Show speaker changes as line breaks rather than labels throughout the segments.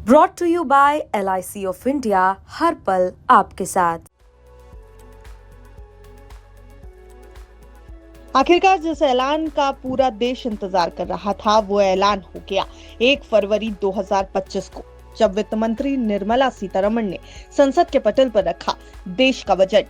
Brought to you by LIC of India, हर पल आपके साथ।
आखिरकार जिस ऐलान का पूरा देश इंतजार कर रहा था वो ऐलान हो गया 1 फरवरी 2025 को, जब वित्त मंत्री निर्मला सीतारमण ने संसद के पटल पर रखा देश का बजट।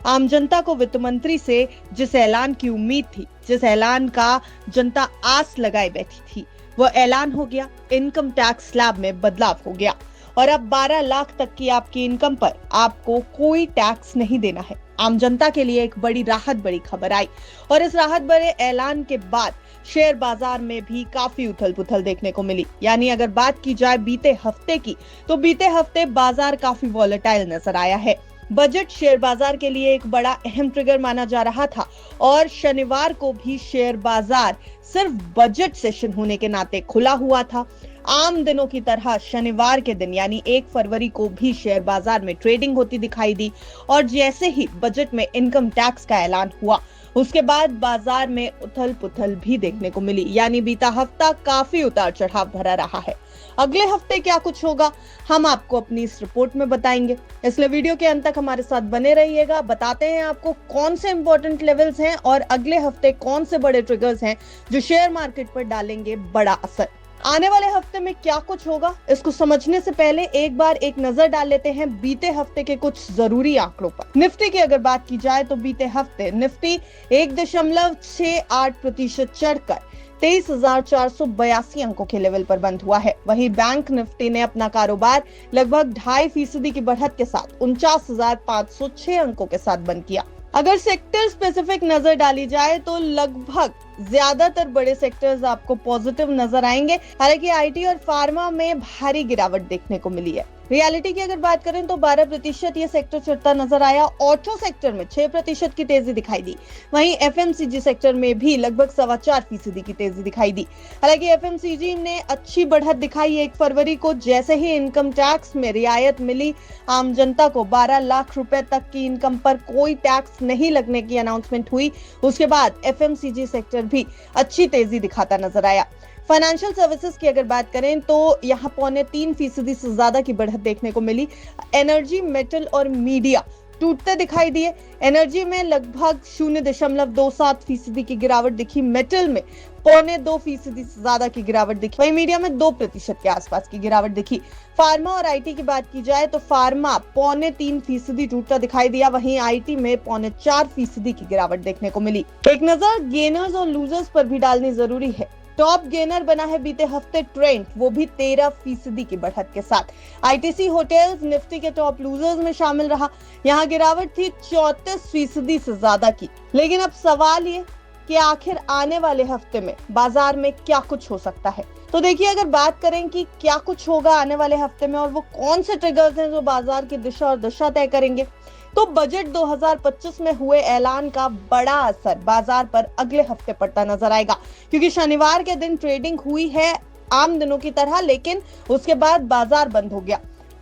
आम जनता को वित्त मंत्री से जिस ऐलान की उम्मीद थी, जिस ऐलान का जनता आस लगाए बैठी थी, वो ऐलान हो गया। इनकम टैक्स स्लैब में बदलाव हो गया और अब 12 लाख तक की आपकी इनकम पर आपको कोई टैक्स नहीं देना है। आम जनता के लिए एक बड़ी राहत, बड़ी खबर आई और इस राहत भरे ऐलान के बाद शेयर बाजार में भी काफी उथल पुथल देखने को मिली। यानी अगर बात की जाए बीते हफ्ते की, तो बीते हफ्ते बाजार काफी वॉलेटाइल नजर आया है। बजट शेयर बाजार के लिए एक बड़ा अहम ट्रिगर माना जा रहा था और शनिवार को भी शेयर बाजार सिर्फ बजट सेशन होने के नाते खुला हुआ था। आम दिनों की तरह शनिवार के दिन यानी 1 फरवरी को भी शेयर बाजार में ट्रेडिंग होती दिखाई दी और जैसे ही बजट में इनकम टैक्स का ऐलान हुआ, उसके बाद बाजार में उथल पुथल भी देखने को मिली। यानी बीता हफ्ता काफी उतार चढ़ाव भरा रहा है। अगले हफ्ते क्या कुछ होगा, हम आपको अपनी इस रिपोर्ट में बताएंगे, इसलिए वीडियो के अंत तक हमारे साथ बने रहिएगा। बताते हैं आपको कौन से इंपॉर्टेंट लेवल्स हैं और अगले हफ्ते कौन से बड़े ट्रिगर्स हैं जो शेयर मार्केट पर डालेंगे बड़ा असर। आने वाले हफ्ते में क्या कुछ होगा, इसको समझने से पहले एक बार एक नजर डाल लेते हैं बीते हफ्ते के कुछ जरूरी आंकड़ों पर। निफ्टी की अगर बात की जाए तो बीते हफ्ते निफ्टी 1.68% चढ़कर 23,482 अंकों के लेवल पर बंद हुआ है। वहीं बैंक निफ्टी ने अपना कारोबार लगभग 2.5% की बढ़त के साथ 49,506 अंकों के साथ बंद किया। अगर सेक्टर स्पेसिफिक नजर डाली जाए तो लगभग ज्यादातर बड़े सेक्टर्स आपको पॉजिटिव नजर आएंगे। हालांकि आईटी और फार्मा में भारी गिरावट देखने को मिली है। रियलिटी की अगर बात करें तो 12% ये सेक्टर चढ़ता नजर आया। ऑटो सेक्टर में 6% की तेजी दिखाई दी। वहीं एफएमसीजी सेक्टर में भी लगभग 4.25% की तेजी दिखाई दी। हालांकि एफएमसीजी ने अच्छी बढ़त दिखाई 1 फरवरी को, जैसे ही इनकम टैक्स में रियायत मिली आम जनता को 12 लाख रुपए तक की इनकम पर कोई टैक्स नहीं लगने की अनाउंसमेंट हुई। उसके बाद एफएमसीजी सेक्टर भी अच्छी तेजी दिखाता नजर आया। फाइनेंशियल सर्विसेज की अगर बात करें तो यहाँ 3.25% से ज्यादा की बढ़त देखने को मिली। एनर्जी, मेटल और मीडिया टूटते दिखाई दिए। एनर्जी में लगभग 0.27% की गिरावट दिखी। मेटल में 2.25% से ज्यादा की गिरावट दिखी। वहीं मीडिया में 2% के आसपास की गिरावट दिखी। फार्मा और आईटी की बात की जाए तो फार्मा 3.25% टूटता दिखाई दिया। वहीं आईटी में 4.25% की गिरावट देखने को मिली। एक नजर गेनर्स और लूजर्स पर भी डालनी जरूरी है। टॉप गेनर बना है बीते हफ्ते ट्रेंड, वो भी 13% की बढ़त के साथ। आईटीसी होटल्स निफ्टी के टॉप लूजर्स में शामिल रहा। यहाँ गिरावट थी 34% से ज्यादा की। लेकिन अब सवाल ये कि आखिर आने वाले हफ्ते में बाजार में क्या कुछ हो सकता है। तो देखिए, अगर बात करें कि क्या कुछ होगा आने वाले हफ्ते में और वो कौन से ट्रिगर्स हैं जो बाजार की दिशा और दशा तय करेंगे, तो बजट 2025 में हुए ऐलान का बड़ा असर बाजार पर अगले हफ्ते पड़ता नजर आएगा। क्योंकि शनिवार के दिन ट्रेडिंग हुई है आम दिनों की तरह, लेकिन उसके बाद बाजार बंद हो गया।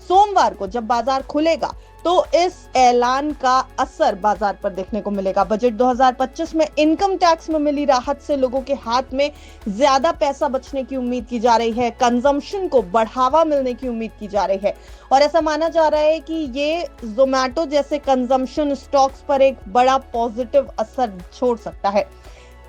सोमवार को जब बाजार खुलेगा तो इस ऐलान का असर बाजार पर देखने को मिलेगा। बजट 2025 में इनकम टैक्स में मिली राहत से लोगों के हाथ में ज्यादा पैसा बचने की उम्मीद की जा रही है। कंजम्पशन को बढ़ावा मिलने की उम्मीद की जा रही है और ऐसा माना जा रहा है कि ये जोमैटो जैसे कंजम्पशन स्टॉक्स पर एक बड़ा पॉजिटिव असर छोड़ सकता है।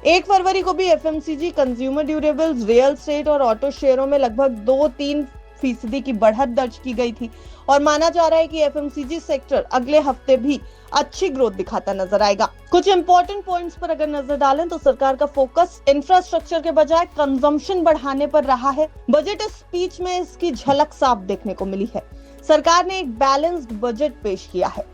1 फरवरी को भी FMCG, consumer durables, real estate और ऑटो शेयरों में लगभग 2-3% की बढ़त दर्ज की गई थी और माना जा रहा है कि एफएमसीजी सेक्टर अगले हफ्ते भी अच्छी ग्रोथ दिखाता नजर आएगा। कुछ इंपॉर्टेंट पॉइंट्स पर अगर नजर डालें तो सरकार का फोकस इंफ्रास्ट्रक्चर के बजाय कंजम्पशन बढ़ाने पर रहा है। बजट स्पीच में इसकी झलक साफ देखने को मिली है। सरकार ने एक बैलेंस्ड बजट पेश किया है।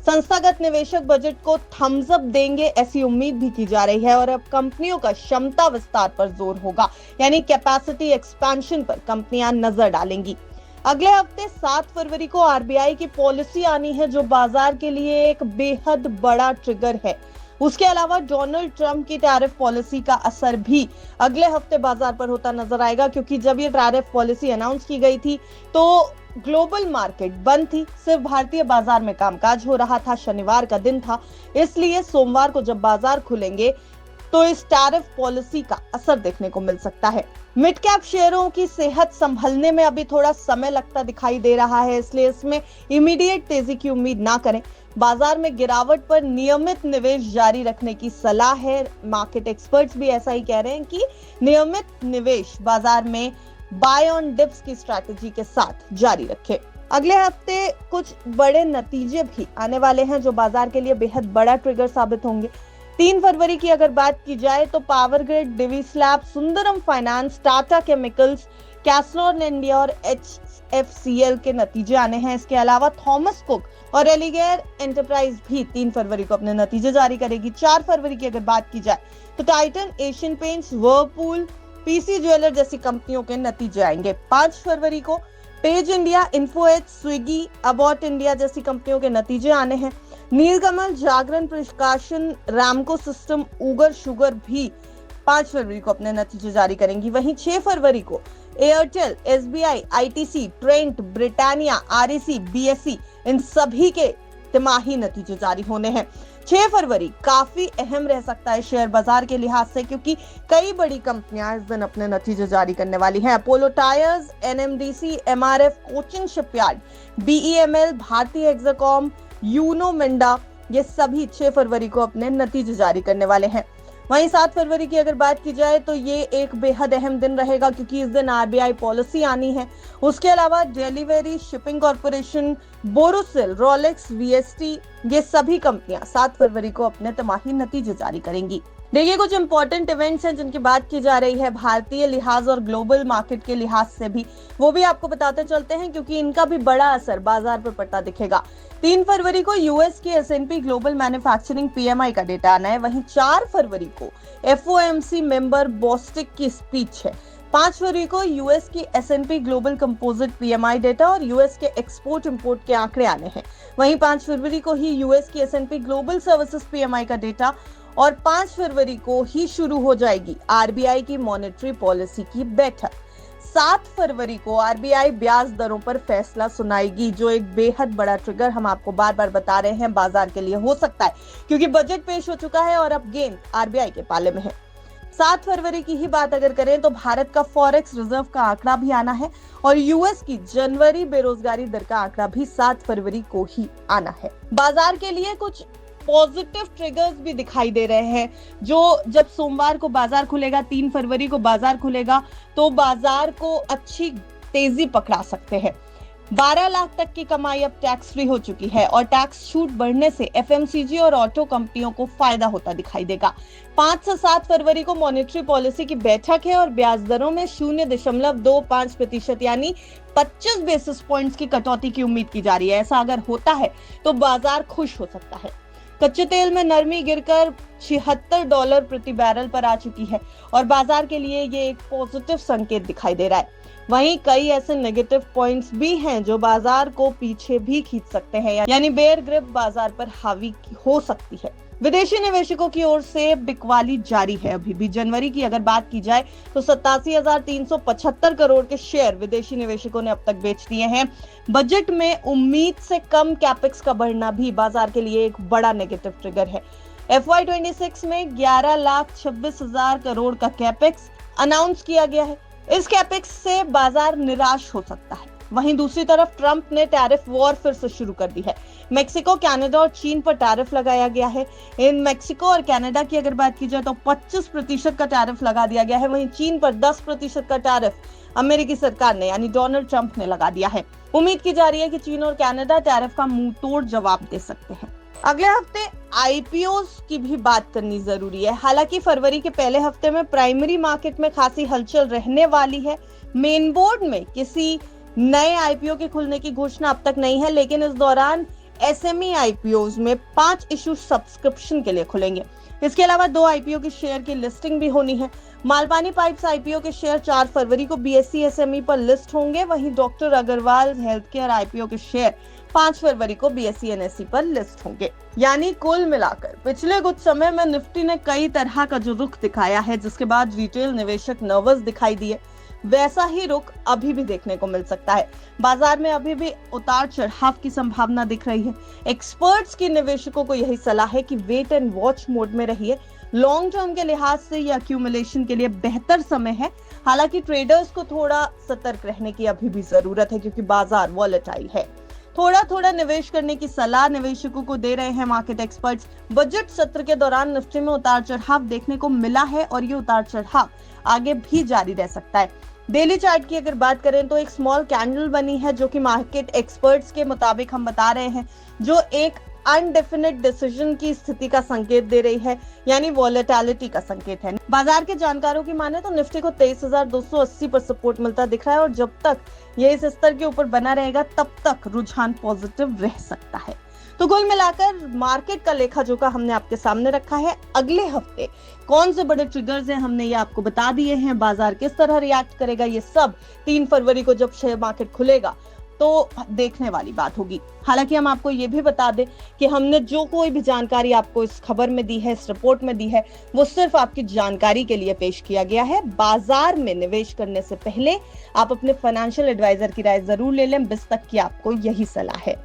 संस्थागत निवेशक बजट को थम्स अप देंगे ऐसी उम्मीद भी की जा रही है और अब कंपनियों का क्षमता विस्तार पर जोर होगा, यानी कैपेसिटी एक्सपेंशन पर कंपनियां नजर डालेंगी। अगले हफ्ते 7 फरवरी को आरबीआई की पॉलिसी आनी है जो बाजार के लिए एक बेहद बड़ा ट्रिगर है। उसके अलावा डोनाल्ड ट्रंप की टैरिफ पॉलिसी का असर भी अगले हफ्ते बाजार पर होता नजर आएगा, क्योंकि जब ये टैरिफ पॉलिसी अनाउंस की गई थी तो ग्लोबल मार्केट बंद थी, सिर्फ भारतीय बाजार में कामकाज हो रहा था। शनिवार का दिन था, इसलिए सोमवार को जब बाजार खुलेंगे तो इस टैरिफ पॉलिसी का असर देखने को मिल सकता है। मिड कैप शेयरों की सेहत संभलने में अभी थोड़ा समय लगता दिखाई दे रहा है, इसलिए इसमें इमीडिएट तेजी की उम्मीद ना करें। बाजार में गिरावट पर नियमित निवेश जारी रखने की सलाह है। मार्केट एक्सपर्ट्स भी ऐसा ही कह रहे हैं कि नियमित निवेश बाजार में बाय ऑन डिप्स की स्ट्रैटेजी के साथ जारी रखें। अगले हफ्ते कुछ बड़े नतीजे भी आने वाले हैं जो बाजार के लिए बेहद बड़ा ट्रिगर साबित होंगे। 3 फरवरी की अगर बात की जाए तो power grid, DV slab, Sundaram finance, Tata chemicals, Castrol India और HFCL के नतीजे आने हैं। इसके अलावा थॉमस कुक और एलिगेयर एंटरप्राइज भी 3 फरवरी को अपने नतीजे जारी करेगी। 4 फरवरी की अगर बात की जाए तो Titan, Asian Paints, Whirlpool, PC jeweller जैसी कंपनियों के नतीजे आएंगे। 5 फरवरी को Page India, Info Edge, Swiggy, Abbott India जैसी कंपनियों के नतीजे आने हैं। नीलकमल, जागरण प्रकाशन, रैमको सिस्टम, उगर शुगर भी 5 फरवरी को अपने नतीजे जारी करेंगी। वहीं 6 फरवरी को Airtel, SBI, ITC, Trent, Britannia, REC, BSE इन सभी के तिमाही नतीजे जारी होने हैं। 6 फरवरी काफी अहम रह सकता है शेयर बाजार के लिहाज से, क्योंकि कई बड़ी कंपनियां इस दिन अपने नतीजे जारी करने वाली हैं। Apollo tyres, NMDC, MRF, Cochin shipyard, BEML, भारतीय हेक्साकॉम, यूनो मिंडा, ये सभी 6 फरवरी को अपने नतीजे जारी करने वाले हैं। वहीं 7 फरवरी की अगर बात की जाए तो ये एक बेहद अहम दिन रहेगा, क्योंकि इस दिन RBI पॉलिसी आनी है। उसके अलावा delivery, shipping corporation, Borosil, Rolex, VST ये सभी कंपनियां 7 फरवरी को अपने तिमाही नतीजे जारी करेंगी। देखिए, कुछ इंपॉर्टेंट इवेंट्स हैं जिनकी बात की जा रही है भारतीय लिहाज और ग्लोबल मार्केट के लिहाज से भी, वो भी आपको बताते चलते हैं, क्योंकि इनका भी बड़ा असर बाजार पर पड़ता दिखेगा। 3 फरवरी को यूएस की S&P ग्लोबल मैन्युफैक्चरिंग PMI का डेटा आना है। वहीं 4 फरवरी को FOMC मेंबर बोस्टिक की स्पीच है। 5 फरवरी को यूएस की S&P global composite PMI data और यूएस के एक्सपोर्ट इंपोर्ट के आंकड़े आने हैं। वहीं 5 फरवरी को ही यूएस की S&P ग्लोबल सर्विसेज PMI का डेटा और 5 फरवरी को ही शुरू हो जाएगी RBI की मॉनेटरी पॉलिसी की बैठक। 7 फरवरी को RBI ब्याज दरों पर फैसला सुनाएगी, जो एक बेहद बड़ा ट्रिगर हम आपको बार बार बता रहे हैं बाजार के लिए हो सकता है, क्योंकि बजट पेश हो चुका है और अब गेंद RBI के पाले में है। 7 फरवरी की ही बात अगर करें तो भारत का फॉरेक्स रिजर्व का आंकड़ा भी आना है और यूएस की जनवरी बेरोजगारी दर का आंकड़ा भी 7 फरवरी को ही आना है। बाजार के लिए कुछ पॉजिटिव ट्रिगर्स भी दिखाई दे रहे हैं, जो जब सोमवार को बाजार खुलेगा, 3 फरवरी को बाजार खुलेगा, तो बाजार को अच्छी तेजी पकड़ा सकते हैं। 12 लाख तक की कमाई अब टैक्स फ्री हो चुकी है और टैक्स छूट बढ़ने से FMCG और ऑटो कंपनियों को फायदा होता दिखाई देगा। 5 से 7 फरवरी को मॉनेटरी पॉलिसी की बैठक है और ब्याज दरों में 0.25% यानी 25 बेसिस पॉइंट्स की कटौती की उम्मीद की जा रही है। ऐसा अगर होता है तो बाजार खुश हो सकता है। कच्चे तेल में नरमी गिरकर $76 प्रति बैरल पर आ चुकी है और बाजार के लिए ये एक पॉजिटिव संकेत दिखाई दे रहा है। वहीं कई ऐसे नेगेटिव पॉइंट्स भी हैं जो बाजार को पीछे भी खींच सकते हैं, यानी बेयर ग्रिप बाजार पर हावी हो सकती है। विदेशी निवेशकों की ओर से बिकवाली जारी है। अभी भी जनवरी की अगर बात की जाए तो 87,375 करोड़ के शेयर विदेशी निवेशकों ने अब तक बेच दिए हैं। बजट में उम्मीद से कम कैपेक्स का बढ़ना भी बाजार के लिए एक बड़ा नेगेटिव ट्रिगर है। FY26 में 11,26,000 करोड़ का कैपेक्स अनाउंस किया गया है। इस कैपेक्स से बाजार निराश हो सकता है। वहीं दूसरी तरफ ट्रंप ने टैरिफ वॉर फिर से शुरू कर दी है। मेक्सिको, कनाडा और चीन पर टैरिफ लगाया गया है। इन मेक्सिको और कनाडा की अगर बात की जाए तो 25% का टैरिफ लगा दिया गया है। वहीं चीन पर 10% का टैरिफ अमेरिकी सरकार ने यानी डोनाल्ड ट्रंप ने लगा दिया है। उम्मीद की जा रही है कि चीन और कनाडा टैरिफ का मुंह तोड़ जवाब दे सकते हैं। अगले हफ्ते IPOs की भी बात करनी जरूरी है। हालांकि फरवरी के पहले हफ्ते में प्राइमरी मार्केट में खासी हलचल रहने वाली है। मेन बोर्ड में किसी नए IPO के खुलने की घोषणा अब तक नहीं है, लेकिन इस दौरान SME IPOs में 5 इशू सब्सक्रिप्शन के लिए खुलेंगे। इसके अलावा 2 IPO के शेयर की लिस्टिंग भी होनी है। मालपानी पाइप्स IPO के शेयर 4 फरवरी को BSE SME पर लिस्ट होंगे। वहीं doctor Agarwal health care IPO के शेयर 5 फरवरी को BSE NSE पर लिस्ट होंगे। यानी कुल मिलाकर पिछले कुछ समय में निफ्टी ने कई तरह का जो रुख दिखाया है, जिसके बाद रिटेल निवेशक नर्वस दिखाई दिए, वैसा ही रुख अभी भी देखने को मिल सकता है। बाजार में अभी भी उतार चढ़ाव की संभावना दिख रही है। एक्सपर्ट्स की निवेशकों को यही सलाह है कि वेट एंड वॉच मोड में रहिए। लॉन्ग टर्म के लिहाज से ये अक्यूमुलेशन के लिए बेहतर समय है। हालांकि ट्रेडर्स को थोड़ा सतर्क रहने की अभी भी जरूरत है क्योंकि बाजार वॉलेटाइल है। थोड़ा थोड़ा निवेश करने की सलाह निवेशकों को दे रहे हैं मार्केट एक्सपर्ट्स। बजट सत्र के दौरान निफ्टी में उतार चढ़ाव देखने को मिला है और ये उतार चढ़ाव आगे भी जारी रह सकता है। डेली चार्ट की अगर बात करें तो एक स्मॉल कैंडल बनी है जो कि मार्केट एक्सपर्ट्स के मुताबिक हम बता रहे हैं, जो एक अनडेफिनेट डिसीजन की स्थिति का संकेत दे रही है, यानी वॉलेटिलिटी का संकेत है। बाजार के जानकारों की माने तो निफ्टी को 23,280 पर सपोर्ट मिलता दिख रहा है और जब तक ये इस स्तर के ऊपर बना रहेगा तब तक रुझान पॉजिटिव रह सकता है। तो कुल मिलाकर मार्केट का लेखा जोखा हमने आपके सामने रखा है। अगले हफ्ते कौन से बड़े ट्रिगर्स हैं हमने ये आपको बता दिए हैं। बाजार किस तरह रिएक्ट करेगा ये सब 3 फरवरी को जब शेयर मार्केट खुलेगा तो देखने वाली बात होगी। हालांकि हम आपको ये भी बता दें कि हमने जो कोई भी जानकारी आपको इस खबर में दी है, इस रिपोर्ट में दी है, वो सिर्फ आपकी जानकारी के लिए पेश किया गया है। बाजार में निवेश करने से पहले आप अपने फाइनेंशियल एडवाइजर की राय जरूर ले लें। बिस तक की आपको यही सलाह है।